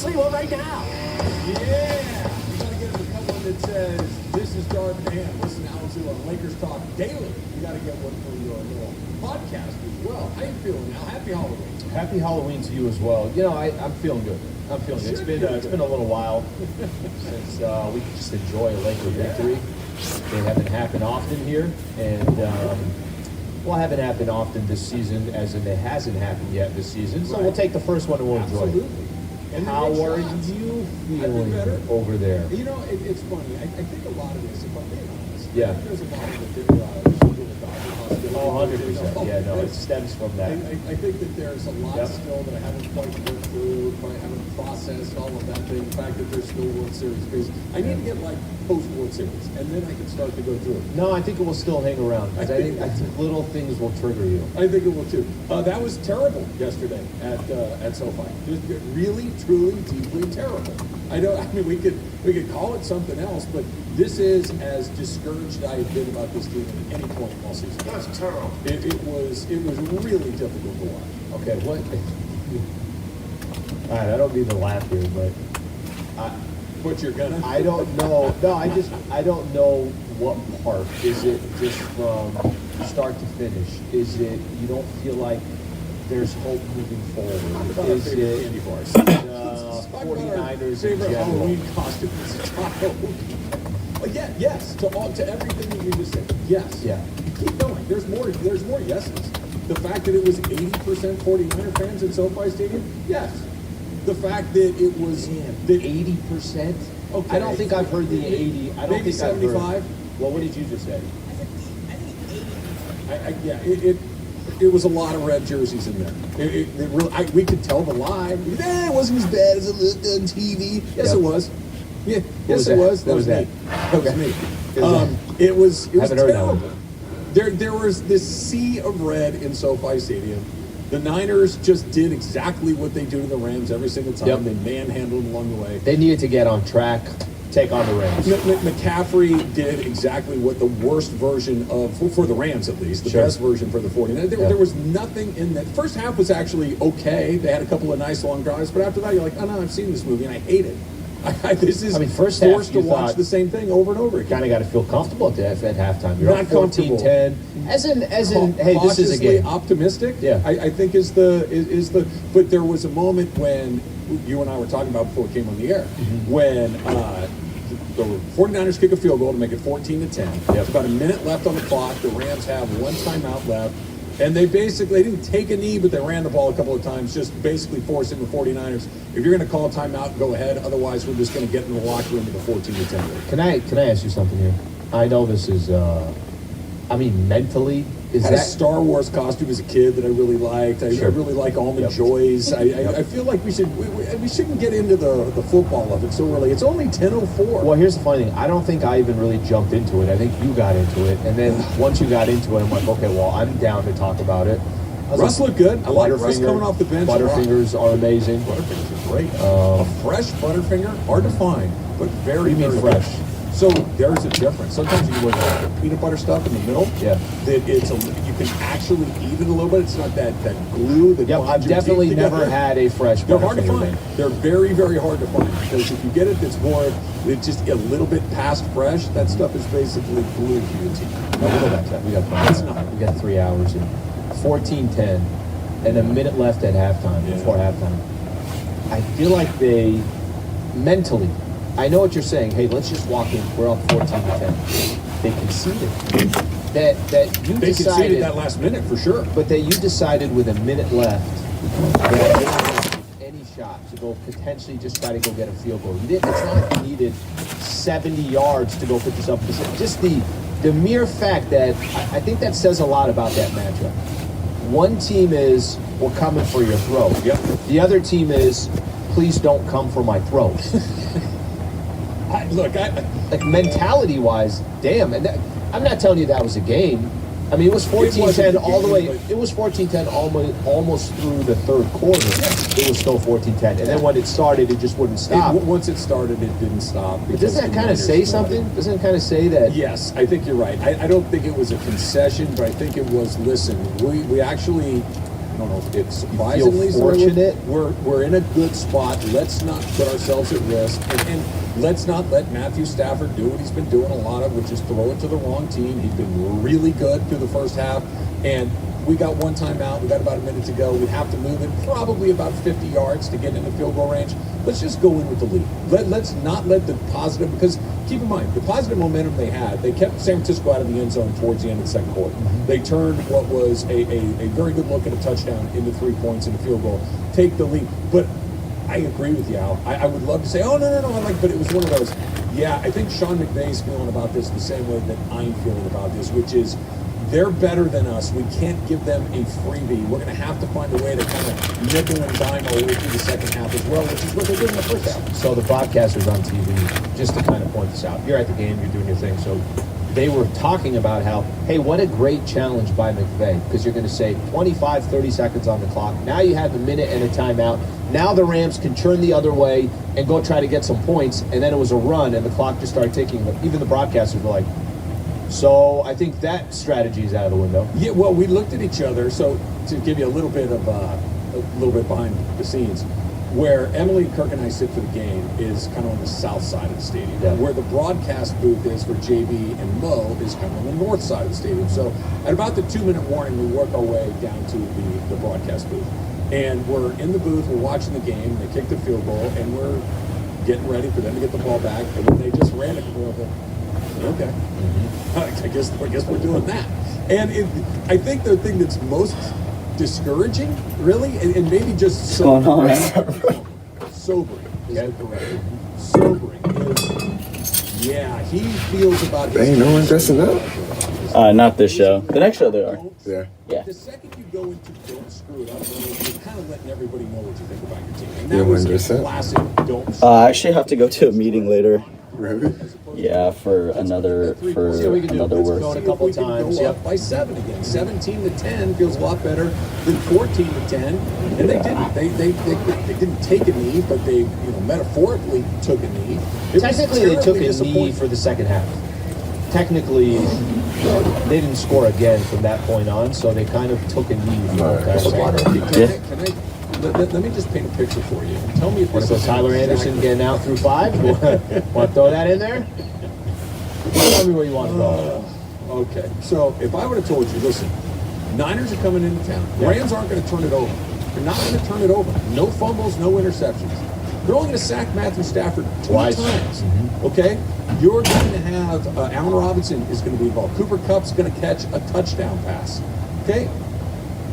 Sliwa right now. Yeah! You gotta get the one that says, this is Darvin Ham. Listen to Alex on Lakers Talk daily. You gotta get one for your little podcast as well. How you feeling now? Happy Halloween. Happy Halloween to you as well. You know, I'm feeling good. I'm feeling good. It's been a little while since we could just enjoy a Laker victory. They haven't happened often here, and haven't happened often this season, as in it hasn't happened yet this season. So we'll take the first one and we'll enjoy it. And how are you feeling over there? You know, it's funny. I think a lot of this, if I'm being honest, yeah. There's a lot of the Dodger. Oh, 100%. Yeah, no, it stems from that. I think that there's a lot still that I haven't quite worked through, quite haven't processed all of that thing. The fact that there's still World Series based. I need to get like post-World Series, and then I can start to go through it. No, I think it will still hang around, because I think little things will trigger you. I think it will too. That was terrible yesterday at SoFi. Just really, truly, deeply terrible. I mean, we could call it something else, but this is as discouraged I have been about this team at any point all season. That's terrible. It was really difficult to watch. Okay, what? All right, I don't mean to laugh here, but But you're gonna? I don't know. No, I don't know what part. Is it just from start to finish? Is it you don't feel like there's hope moving forward? Is it candy bars? 49ers in favorite general? Halloween costume as a child. Well, yeah, yes, to everything that you just said. Yes. Yeah. Keep going. There's more yeses. The fact that it was 80% 49er fans in SoFi Stadium, yes. The fact that it was the 80%. Okay. I don't think I've heard the 80. I don't maybe think 75. I've heard. Well, what did you just say? I think 80. Yeah, it was a lot of red jerseys in there. We could tell the lie. It wasn't as bad as it looked on TV. Yes, it was. Yeah, yes, it was. That was me. That was me. It was terrible. There was this sea of red in SoFi Stadium. The Niners just did exactly what they do to the Rams every single time. Yep. They manhandled along the way. They needed to get on track, take on the Rams. McCaffrey did exactly what the worst version of, for the Rams at least, the best version for the 49ers. There was nothing in that. First half was actually okay. They had a couple of nice long drives, but after that you're like, oh no, I've seen this movie and I hate it. First half, forced to watch the same thing over and over again. Kind of got to feel comfortable at halftime. You're not up 14-10. As in, hey, this is a game. Optimistic. Yeah, I think is the. But there was a moment when you and I were talking about before we came on the air when the 49ers kick a field goal to make it 14-10. Yep. About a minute left on the clock. The Rams have one timeout left. And they didn't take a knee, but they ran the ball a couple of times, just basically forcing the 49ers. If you're going to call a timeout, go ahead. Otherwise, we're just going to get in the locker room with a 14-10. Can I ask you something here? I know this is, mentally, is I had that... a Star Wars costume as a kid that I really liked. I really like Almond Joys. I feel like we shouldn't get into the football of it so early. It's only 10:04. Well, here's the funny thing. I don't think I even really jumped into it. I think you got into it. And then once you got into it, I'm like, okay, well, I'm down to talk about it. Russ looked good. I like Russ coming off the bench. Butterfingers are amazing. Butterfingers are great. A fresh Butterfinger, hard to find, but very, very fresh. So there's a difference. Sometimes you wear the peanut butter stuff in the middle. Yeah. That you can actually eat it a little bit. It's not that glue that bonds I've definitely never had a fresh Butterfinger. They're hard to find. They're very, very hard to find because if you get it it's just a little bit past fresh, that stuff is basically glue to your teeth. No, we don't have that. We got plenty. It's not. We got 3 hours and 14-10 and a minute left at halftime, before halftime. I feel like they mentally, I know what you're saying. Hey, let's just walk in. We're up 14-10. They conceded. They conceded that last minute for sure. But that you decided with a minute left that any shot to go potentially just try to go get a field goal. You didn't. It's not like you needed 70 yards to go put yourself in position. Just the mere fact that I think that says a lot about that matchup. One team is, we're coming for your throat. Yep. The other team is, please don't come for my throat. Like mentality-wise, damn. And I'm not telling you that was a game. I mean, it was 14-10 all the way. It was 14-10 almost through the third quarter. It was still 14-10. And then when it started, it just wouldn't stop. Once it started, it didn't stop. But doesn't that kind of say something? Doesn't it kind of say that? Yes, I think you're right. I don't think it was a concession, but I think it was, listen, we actually don't know if it's surprisingly You feel fortunate? We're in a good spot. Let's not put ourselves at risk, and let's not let Matthew Stafford do what he's been doing a lot of, which is throw it to the wrong team. He's been really good through the first half, and we got one timeout. We got about a minute to go. We have to move it probably about 50 yards to get into field goal range. Let's just go in with the lead. Let's not let the positive, because keep in mind, the positive momentum they had, they kept San Francisco out of the end zone towards the end of the second quarter. They turned what was a very good look at a touchdown into 3 points and a field goal, take the lead. But I agree with you, Al. I would love to say, oh, no, but it was one of those, yeah, I think Sean McVay's feeling about this the same way that I'm feeling about this, which is, they're better than us. We can't give them a freebie. We're going to have to find a way to kind of nickel and dime our way through the second half as well, which is what they did in the first half. So the broadcasters on TV, just to kind of point this out, you're at the game, you're doing your thing, so they were talking about how, hey, what a great challenge by McVay, because you're going to save 25, 30 seconds on the clock. Now you have a minute and a timeout. Now the Rams can turn the other way and go try to get some points, and then it was a run, and the clock just started ticking. Even the broadcasters were like, so I think that strategy is out of the window. Yeah, well, we looked at each other. So to give you a little bit behind the scenes, where Emily, Kirk, and I sit for the game is kind of on the south side of the stadium. Yeah. Where the broadcast booth is for JB and Mo is kind of on the north side of the stadium. So at about the 2-minute warning, we work our way down to the broadcast booth. And we're in the booth, we're watching the game, they kick the field goal, and we're getting ready for them to get the ball back. And then they just ran it, and we're like, okay. I guess we're doing that. And I think the thing that's most discouraging, really, and maybe just sobering is the correct word. Sobering is, yeah, he feels about his Ain't no one dressing up. Not this show. The next show they are. Yeah. Yeah. The second you go into don't screw it up, you're kind of letting everybody know what you think about your team. And You that was wouldn't a dress up? classic don't screw I actually have to go to a meeting later. Really? Yeah, for another See what we can do. another Let's work. go to a couple we can times, go yep. up by 7 again. 17-10 feels a lot better than 14-10. And they didn't. They didn't take a knee, but they metaphorically took a knee. Technically, they took a knee for the second half. Technically, they didn't score again from that point on, so they kind of took a knee for the entire second half. Let me just paint a picture for you. Tell me if Want this to go is Tyler Anderson getting out through 5? Want to throw that in there? Tell me where you want to go. Okay, so if I would have told you, listen, Niners are coming into town. Yeah. Rams aren't going to turn it over. They're not going to turn it over. No fumbles, no interceptions. They're only going to sack Matthew Stafford Twice. 20 times. Okay? You're going to have Allen Robinson is going to be involved. Cooper Kupp's going to catch a touchdown pass. Okay?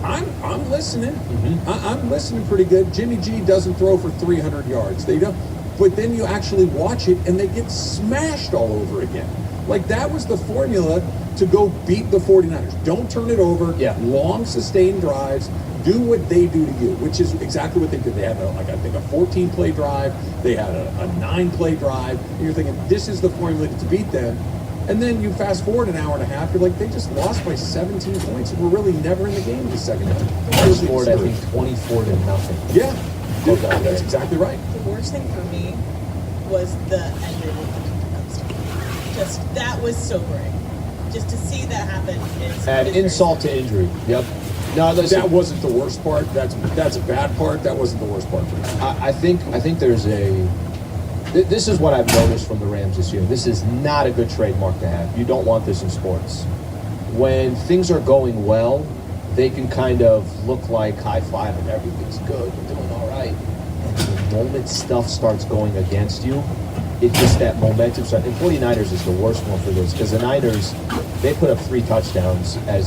I'm listening. I'm listening pretty good. Jimmy G doesn't throw for 300 yards. They don't. But then you actually watch it, and they get smashed all over again. Like, that was the formula to go beat the 49ers. Don't turn it over. Yeah. Long, sustained drives. Do what they do to you, which is exactly what they did. They had, a 14-play drive. They had a 9-play drive. And you're thinking, this is the formula to beat them. And then you fast forward an hour and a half, you're like, they just lost by 17 points, and we're really never in the game in the second half. They scored, I think, 24-0. Yeah. Dude, that's exactly right. The worst thing for me was the ending of the Cooper Kupp story. Just, that was sobering. Just to see that happen is... And insult to injury. Yep. No, listen, That wasn't the worst part. That's a bad part. That wasn't the worst part for me. I think there's a... This is what I've noticed from the Rams this year. This is not a good trademark to have. You don't want this in sports. When things are going well, they can kind of look like high five and everything's good, we're doing all right. And the moment stuff starts going against you, it's just that momentum. And 49ers is the worst one for this, because the Niners, they put up 3 touchdowns and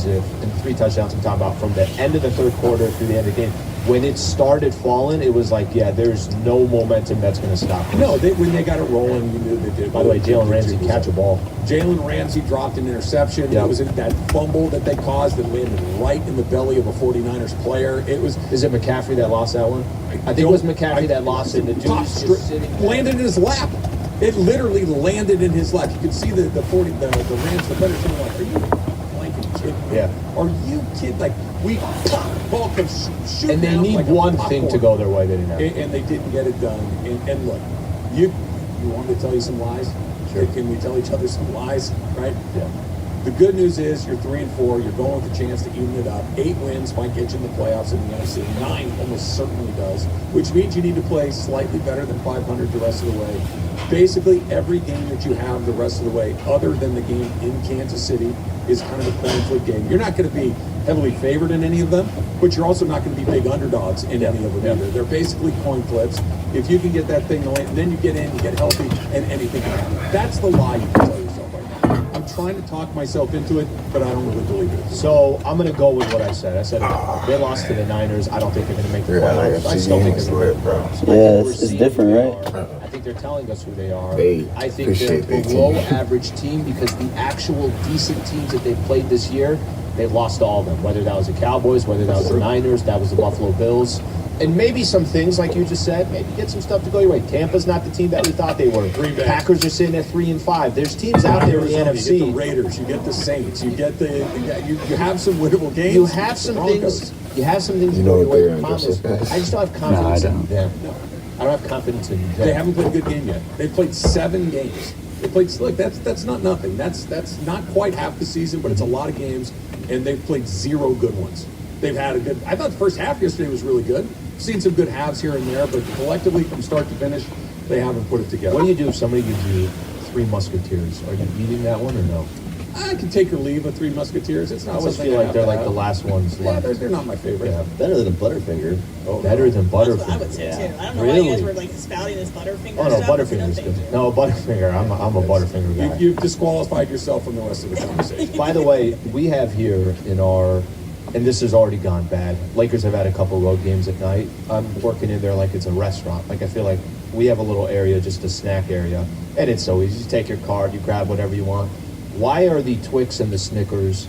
3 touchdowns I'm talking about from the end of the third quarter through the end of the game. When it started falling, it was like, yeah, there's no momentum that's going to stop us. No, when they got it rolling, you knew they did. By the way, Jalen Ramsey catch a ball. Jalen Ramsey dropped an interception. Yeah. It was that fumble that they caused that landed right in the belly of a 49ers player. It was... Is it McCaffrey that lost that one? I think it was McCaffrey that lost it. The dude was just sitting there. landed in his lap. It literally landed in his lap. You could see the Rams defenders saying, like, are you blanking kidding me? Yeah. Are you kidding? Like, we ball comes shooting And they out need like a one popcorn. thing to go their way. They didn't have. And they didn't get it done. And look, you want me to tell you some lies? Sure. Can we tell each other some lies? Right? Yeah. The good news is you're 3-4. You're going with a chance to even it up. 8 wins might get you in the playoffs in the NFC. 9 almost certainly does, which means you need to play slightly better than 500 the rest of the way. Basically, every game that you have the rest of the way, other than the game in Kansas City, is kind of a coin flip game. You're not going to be heavily favored in any of them, but you're also not going to be big underdogs in any of them either. They're basically coin flips. If you can get that thing going, and then you get in, you get healthy, and anything can happen. That's the lie you can tell yourself right now. I'm trying to talk myself into it, but I don't really believe it. So I'm going to go with what I said. I said they lost to the Niners. I don't think they're going to make the playoffs. I still think they're going to win. Yeah, it's different, right? I think they're telling us who they are. They I think they're a below-average team because the actual decent teams that they've played this year, they've lost all of them. Whether that was the Cowboys, whether that was the Niners, that was the Buffalo Bills. And maybe some things, like you just said, maybe get some stuff to go your way. Tampa's not the team that we thought they were. Green Bay. Packers are sitting at 3-5. There's teams out there in the Arizona, NFC. You get the Raiders, you get the Saints, you get you have some winnable games. You have some things. You have some things. You know to go what your they're way. The problem is, interested. I just don't have confidence No, I in don't. them. No, I don't have confidence in them. They haven't played a good game yet. They've played 7 games. They played. Look, that's not nothing. That's not quite half the season, but it's a lot of games, and they've played 0 good ones. They've had a good. I thought the first half yesterday was really good. Seen some good halves here and there, but collectively, from start to finish, they haven't put it together. What do you do if somebody gives you 3 Musketeers? Are you eating that one or no? I can take or leave with 3 Musketeers. It's not I always something feel I like have they're to like have. the last ones Yeah, left. they're not my favorite. Yeah. Better than Butterfinger. Better than That's what I would Butterfinger. say Yeah. too. I don't know why you guys Really? were like spouting this Butterfinger Oh no, stuff. It's Butterfinger's nothing good. to- No, Butterfinger. I'm a Butterfinger guy. You've disqualified yourself from the rest of the conversation. By the way, we have here in our, and this has already gone bad. Lakers have had a couple road games at night. I'm working in there like it's a restaurant. Like I feel like we have a little area, just a snack area, and it's so easy. You take your card, you grab whatever you want. Why are the Twix and the Snickers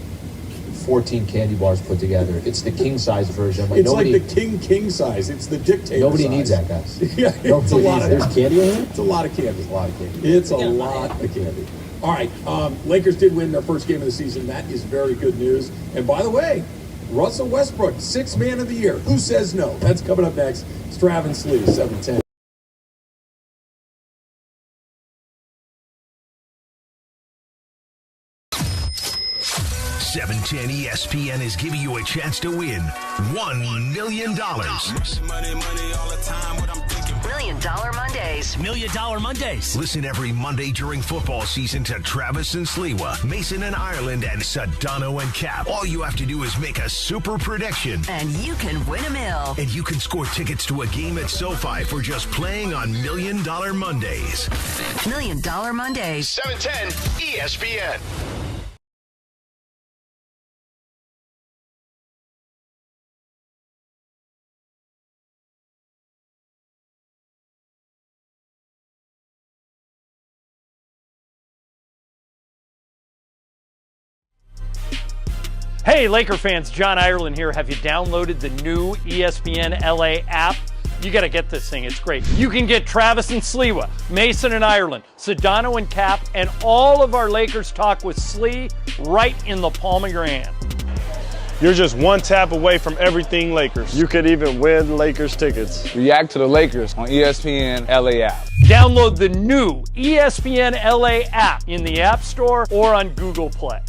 14 candy bars put together? It's the king size version. Like It's nobody, like the king size. It's the dictator nobody size. needs that, guys. Yeah, it's a Nobody lot needs of that. that. There's candy in here. It's a lot of candy. There's a lot of candy. It's a Yeah. lot of candy. All right, Lakers did win their first game of the season. That is very good news. And by the way, Russell Westbrook, 6th man of the year. Who says no? That's coming up next. It's Travis Lee, 710. 710 ESPN is giving you a chance to win $1 million. $1 Million Mondays. $1 Million Mondays. Listen every Monday during football season to Travis and Sliwa, Mason and Ireland, and Sedano and Cap. All you have to do is make a super prediction, And you can win $1 million. and you can score tickets to a game at SoFi for just playing on $1 Million Mondays. $1 Million Mondays. 710 ESPN. Hey, Laker fans, John Ireland here. Have you downloaded the new ESPNLA app? You got to get this thing. It's great. You can get Travis and Sliwa, Mason and Ireland, Sedano and Cap, and all of our Lakers talk with Slee right in the palm of your hand. You're just one tap away from everything Lakers. You could even win Lakers tickets. React to the Lakers on ESPN LA app. Download the new ESPNLA app in the App Store or on Google Play.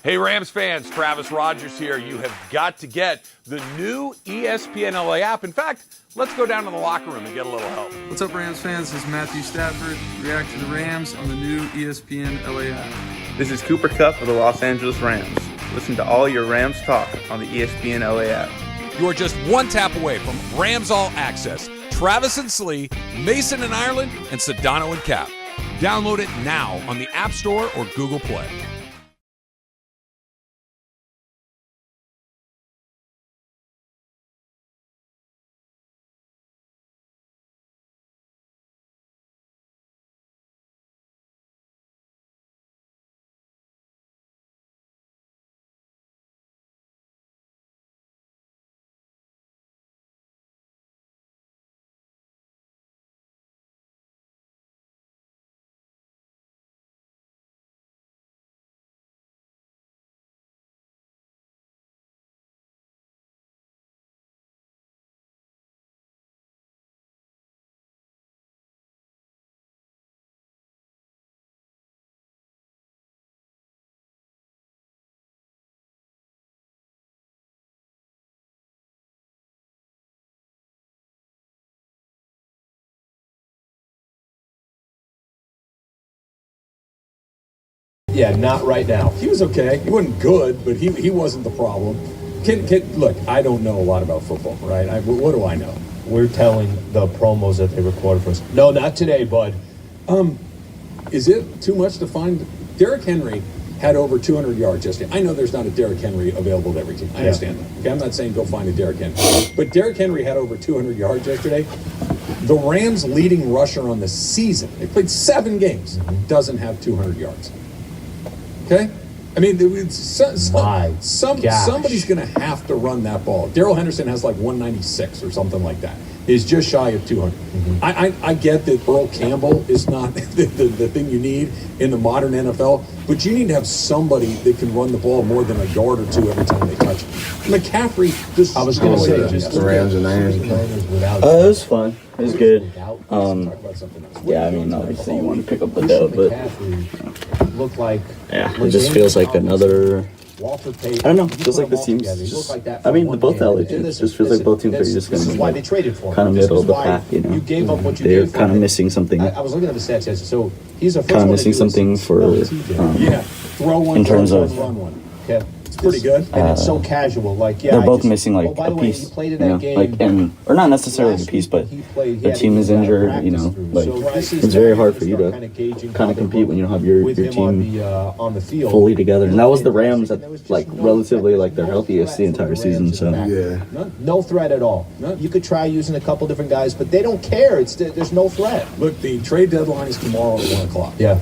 Hey Rams fans, Travis Rogers here. You have got to get the new ESPNLA app. In fact, let's go down to the locker room and get a little help. What's up, Rams fans? This is Matthew Stafford. React to the Rams on the new ESPN LA app. This is Cooper Kupp of the Los Angeles Rams. Listen to all your Rams talk on the ESPN LA app. You are just one tap away from Rams All Access. Travis and Slee, Mason and Ireland, and Sedano and Cap. Download it now on the App Store or Google Play. Yeah, not right now. He was okay. He wasn't good, but he wasn't the problem. Look, I don't know a lot about football, right? What do I know? We're telling the promos that they recorded for us. No, not today, bud. Is it too much to find? Derrick Henry had over 200 yards yesterday. I know there's not a Derrick Henry available to every team. I understand that. Okay, I'm not saying go find a Derrick Henry. But Derrick Henry had over 200 yards yesterday. The Rams' leading rusher on the season, they played 7 games, doesn't have 200 yards. Okay? I mean, somebody's going to have to run that ball. Darrell Henderson has like 196 or something like that. He's just shy of 200. I get that Earl Campbell is not the thing you need in the modern NFL, but you need to have somebody that can run the ball more than a yard or two every time they touch it. McCaffrey just... I was going to say, just the Rams and it was fun. It was good. Yeah, I mean, obviously you want to pick up the dub, but look like it just feels like another... I don't know. It feels like this team's just... I mean, both LA teams. Just feels like both teams are just going to be kind of middle of the pack, you know. They're kind of missing something. I was looking at the stats yesterday. So he's a kind of missing something for... throw one, in terms of... run one. Okay. It's pretty good. And it's so casual. Like, they're both missing like a piece, you know, like, and or not necessarily a piece, but the team is injured, you know. Like, it's very hard for you to kind of compete when you don't have your team fully together. And that was the Rams at like relatively like their healthiest the entire season. So no threat at all. You could try using a couple different guys, but they don't care. There's no threat. Look, the trade deadline is tomorrow at 1 o'clock. Yeah.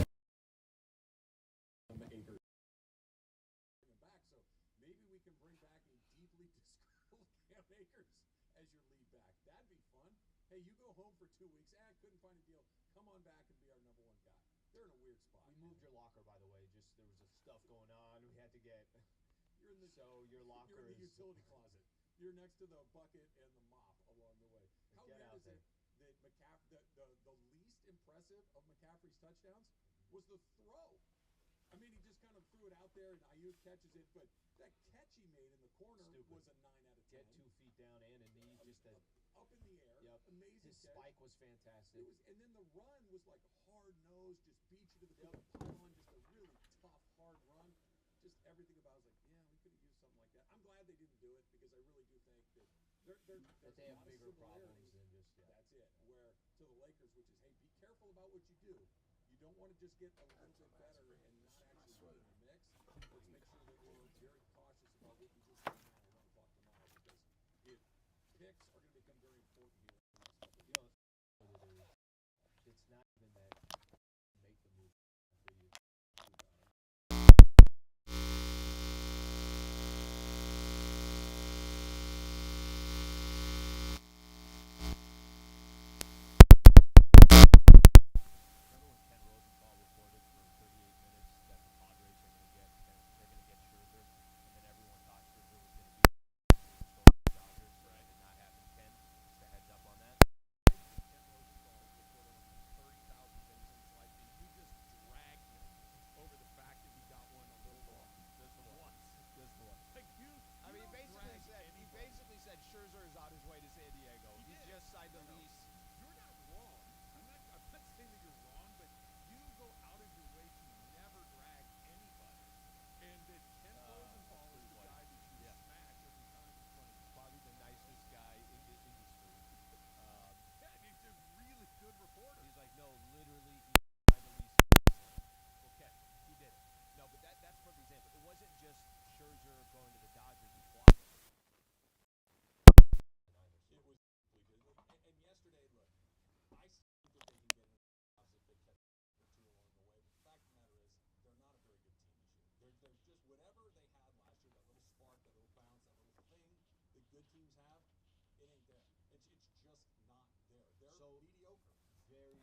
You're next to the bucket and the mop along the way. How weird is it that the least impressive of McCaffrey's touchdowns was the throw? I mean, he just kind of threw it out there, and Ayuk catches it, but that catch he made in the corner was a 9 out of 10. Get 2 feet down and a knee, just up in the air. Yep. Amazing. His spike was fantastic. And then the run was like hard nosed, just beat you to the pylon, just a really tough, hard run. Just everything about it was like, yeah, we could have used something like that. I'm glad they didn't do it because I really do think that they have bigger problems than just that's it. Where to the Lakers, which is, hey, be careful about what you do. You don't want to just get a little bit better and not actually be in the mix. Let's make sure that we're very cautious about what we just do now at 1 o'clock tomorrow because picks are going to become very important here. It's not even that make the move for you. Whatever they had last year, that little spark, that little bounce, that little thing that good teams have, it ain't there. It's just not there. They're mediocre. Very